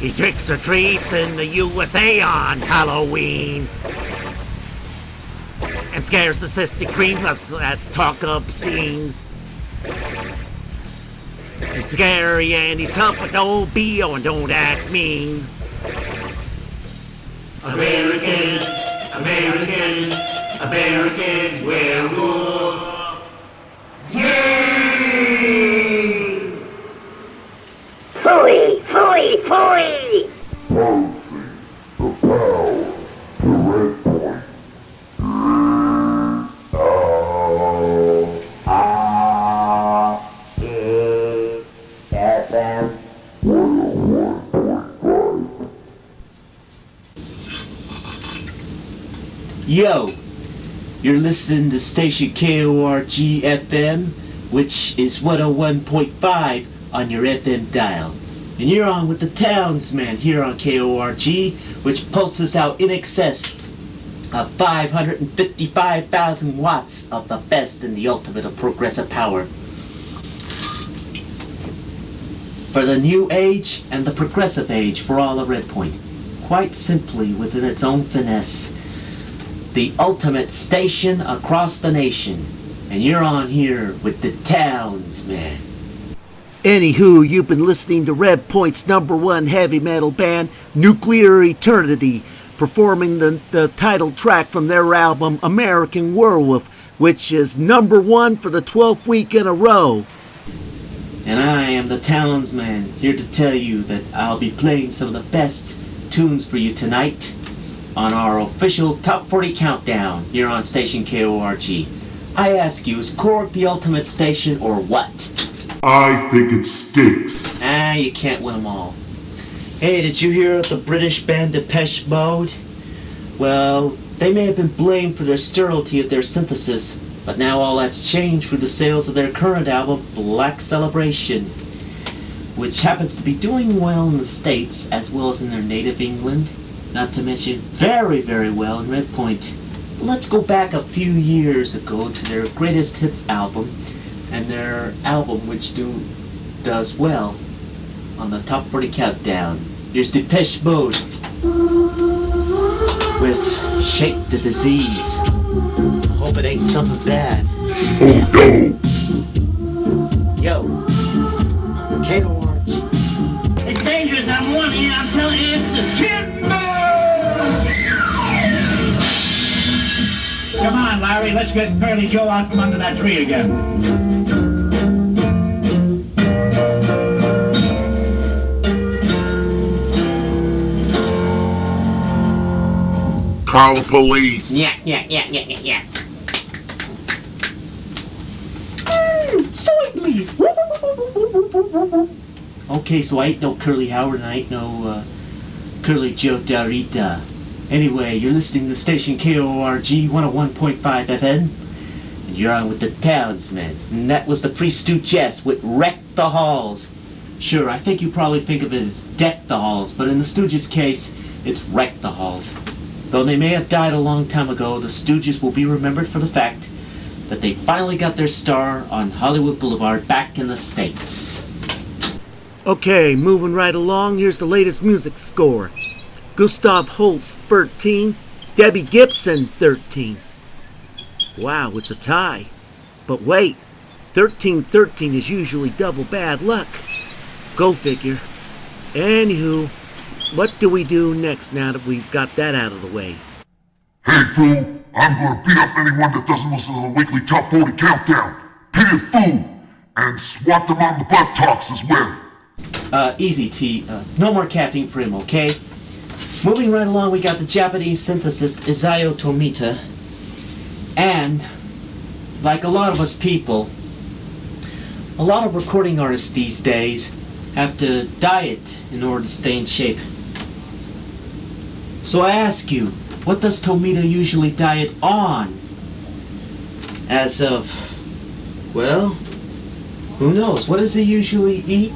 He tricks or treats in the USA on Halloween. And scares the sissy creampuffs that talk obscene. He's scary and he's tough, but don't be and don't act mean. American Werewolf. Yay! Fooey, fooey, fooey! Posing the power to Red Point. Yo, you're listening to station KORG FM, which is 101.5 on your FM dial. And you're on with the Townsman here on KORG, which pulses out in excess of 555,000 watts of the best and the ultimate of progressive power. For the new age and the progressive age for all of Red Point. Quite simply, within its own finesse. The ultimate station across the nation. And you're on here with the Townsman. Anywho, you've been listening to Red Point's #1 heavy metal band, Nuclear Eternity, performing the title track from their album American Werewolf, which is #1 for the 12th week in a row. And I am the Townsman, here to tell you that I'll be playing some of the best tunes for you tonight on our official Top 40 Countdown here on station KORG. I ask you, is KORG the ultimate station or what? I think it stinks. You can't win them all. Hey, did you hear of the British band Depeche Mode? Well, they may have been blamed for their sterility of their synthesis, but now all that's changed through the sales of their current album, Black Celebration, which happens to be doing well in the States as well as in their native England, not to mention very, very well in Red Point. Let's go back a few years ago to their greatest hits album, and their album which does well on the Top 40 Countdown. Here's Depeche Mode with Shake the Disease. Hope it ain't something bad. Oh no! Yo, KORG. It's dangerous, I'm warning you, I'm telling you, it's the timber! Come on, Larry, let's get Curly Joe out from under that tree again. Call the police. Yeah. Slightly. Okay, so I ain't no Curly Howard and I ain't no Curly Joe Darita. Anyway, you're listening to station KORG 101.5 FM, and you're on with the Townsman. And that was the Free Stooges with Wreck the Halls. Sure, I think you probably think of it as Deck the Halls, but in the Stooges' case, it's Wreck the Halls. Though they may have died a long time ago, the Stooges will be remembered for the fact that they finally got their star on Hollywood Boulevard back in the States. Okay, moving right along, here's the latest music score. Gustav Holst 13, Debbie Gibson 13. Wow, it's a tie. But wait, 13-13 is usually double bad luck. Go figure. Anywho, what do we do next now that we've got that out of the way? Hey fool, I'm gonna beat up anyone that doesn't listen to the weekly Top 40 Countdown. Pity a fool, and swat them on the buttocks as well. Easy T, no more caffeine for him, okay? Moving right along, we got the Japanese synthesist Isao Tomita, and like a lot of us people, a lot of recording artists these days have to diet in order to stay in shape. So I ask you, what does Tomita usually diet on? As of, well, who knows? What does he usually eat?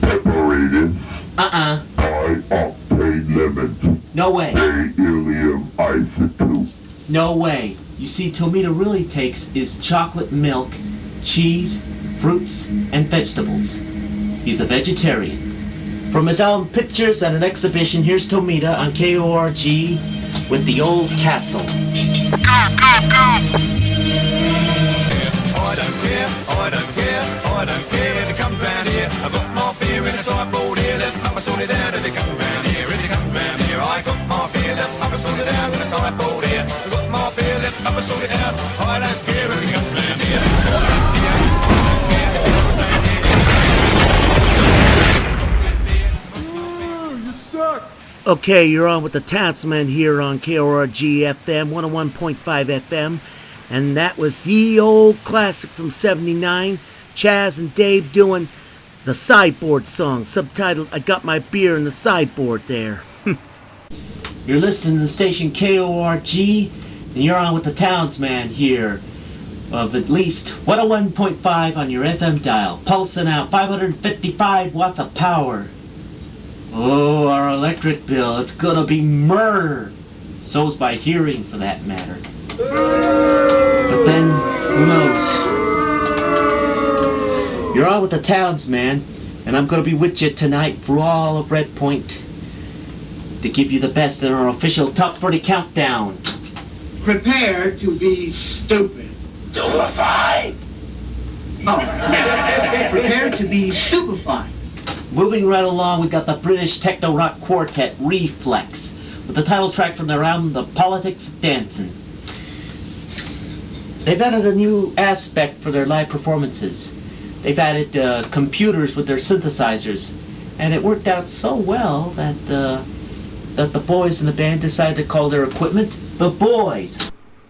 Separated. Uh-uh. High octane lemon. No way. Ilium isotope. No way. You see, Tomita really takes is chocolate milk, cheese, fruits, and vegetables. He's a vegetarian. From his album Pictures and an Exhibition, here's Tomita on KORG with The Old Castle. I don't care if they come round here. I've got my beer in the sideboard here. Let Papa sort it out if they come round here. If they come round here, I got my beer. Let Papa sort it out in the sideboard here. I've got my beer. Let Papa sort it out. I don't care if they come round here. You suck. Okay, you're on with the Townsman here on KORG FM 101.5 FM. And that was Ye Old Classic from 79. Chaz and Dave doing the sideboard song, subtitled I Got My Beer in the Sideboard there. You're listening to the station KORG, and you're on with the Townsman here of at least 101.5 on your FM dial, pulsing out 555 watts of power. Oh, our electric bill, it's gonna be murder. So's my hearing, for that matter. But then, who knows? You're on with the Townsman, and I'm gonna be with you tonight for all of Red Point to give you the best in our official Top 40 Countdown. Prepare to be stupid. Stupefied? Oh, yeah. Prepare to be stupefied. Moving right along, we got the British techno-rock quartet Reflex with the title track from their album The Politics of Dancing. They've added a new aspect for their live performances. They've added computers with their synthesizers, and it worked out so well that the boys in the band decided to call their equipment the Boys.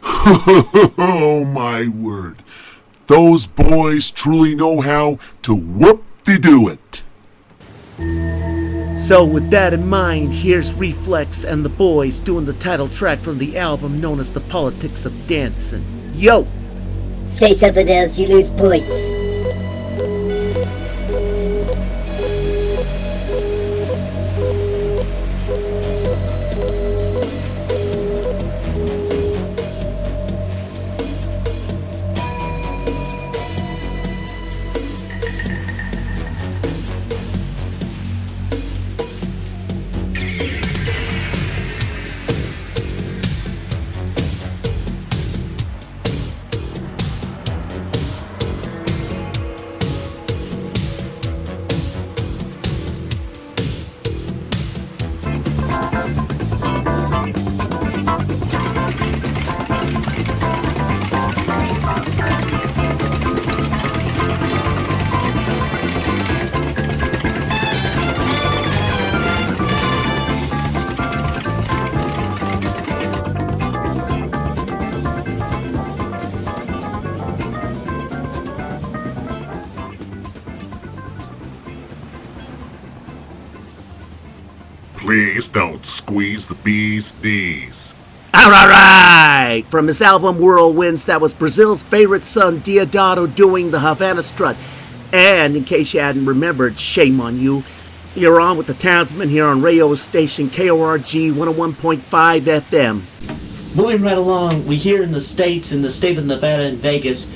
Oh my word. Those boys truly know how to whoop-de-do it. So with that in mind, here's Reflex and the Boys doing the title track from the album known as The Politics of Dancing. Yo! Say something else, you lose points. Please don't squeeze the bee's knees. Alright! From his album Whirlwinds, that was Brazil's favorite son Deodato doing the Havana Strut. And in case you hadn't remembered, shame on you, you're on with the Townsman here on radio station KORG 101.5 FM. Moving right along, we hear in the States, in the state of Nevada and Vegas,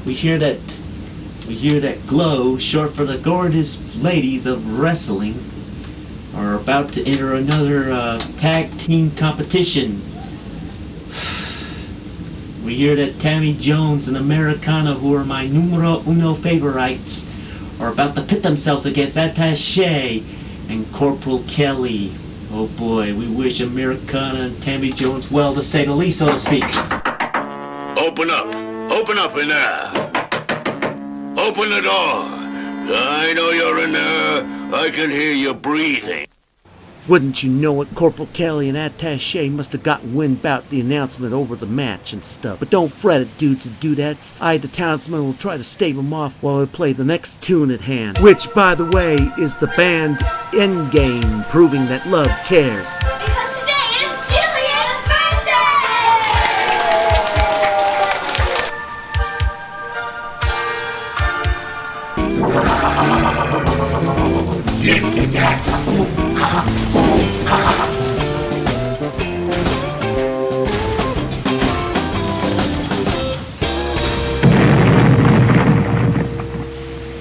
we hear that GLOW, short for the Gorgeous Ladies of Wrestling, are about to enter another tag team competition. We hear that Tammy Jones and Americana, who are my numero uno favorites, are about to pit themselves against Attaché and Corporal Kelly. Oh boy, we wish Americana and Tammy Jones well, to say the least, so to speak. Open up in there. Open the door. I know you're in there. I can hear you breathing. Wouldn't you know it, Corporal Kelly and Attaché must have gotten wind about the announcement over the match and stuff. But don't fret it, dudes and dudettes. I, the Townsman, will try to stave them off while we play the next tune at hand. Which, by the way, is the band Endgame, proving that love cares. Because today is Jillian's birthday!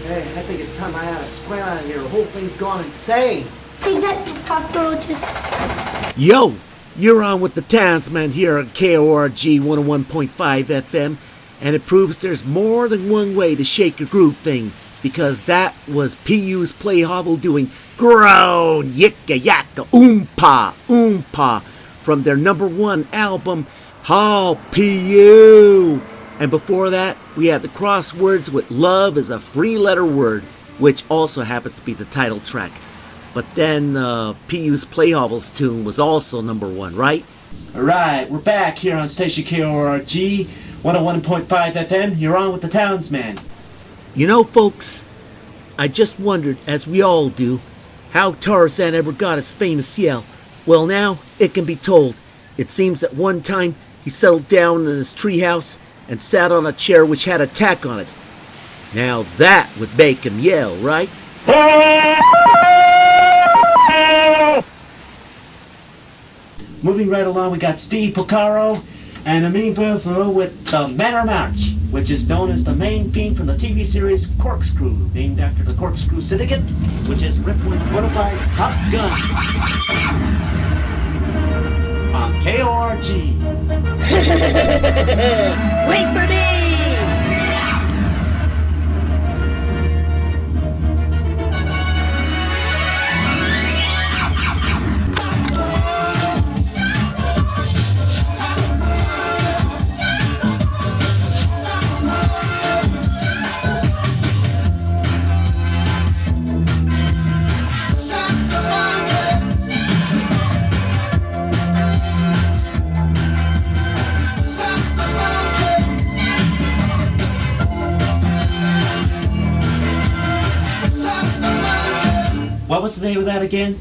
Hey, I think it's time I ought to square out of here. The whole thing's gone insane. See that, you cockroaches? Yo, you're on with the Townsman here on KORG 101.5 FM, and it proves there's more than one way to shake a groove thing, because that was PU's Play Hovel doing Groan Yicka Yakka Oompa Oompa from their #1 album, Haul PU. And before that, we had the Crosswords with Love is a Free Letter Word, which also happens to be the title track. But then PU's Play Hovel's tune was also #1, right? Alright, we're back here on station KORG 101.5 FM. You're on with the Townsman. You know, folks, I just wondered, as we all do, how Tarzan ever got his famous yell. Well, now it can be told. It seems at one time he settled down in his treehouse and sat on a chair which had a tack on it. Now that would make him yell, right? Moving right along, we got Steve Porcaro and Amin Buffalo with the Manor March, which is known as the main theme from the TV series Corkscrew, named after the Corkscrew Syndicate, which is Ripwood's bona-fide Top Gun. On KORG. Wait for me! What was the name of that again?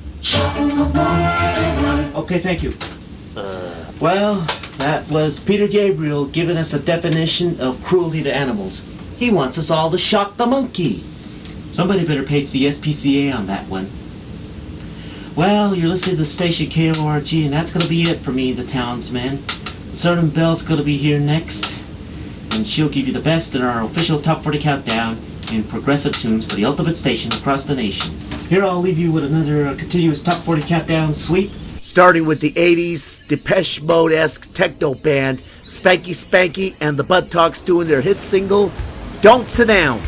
Okay, thank you. Well, that was Peter Gabriel giving us a definition of cruelty to animals. He wants us all to shock the monkey. Somebody better page the SPCA on that one. Well, you're listening to the station KORG, and that's going to be it for me, the Townsman. Certain Bell's going to be here next, and she'll give you the best in our official Top 40 countdown in progressive tunes for the ultimate station across the nation. Here I'll leave you with another continuous Top 40 countdown sweep. Starting with the 80s Depeche Mode-esque techno band Spanky Spanky and the Bud Talks doing their hit single, Don't Sit Down.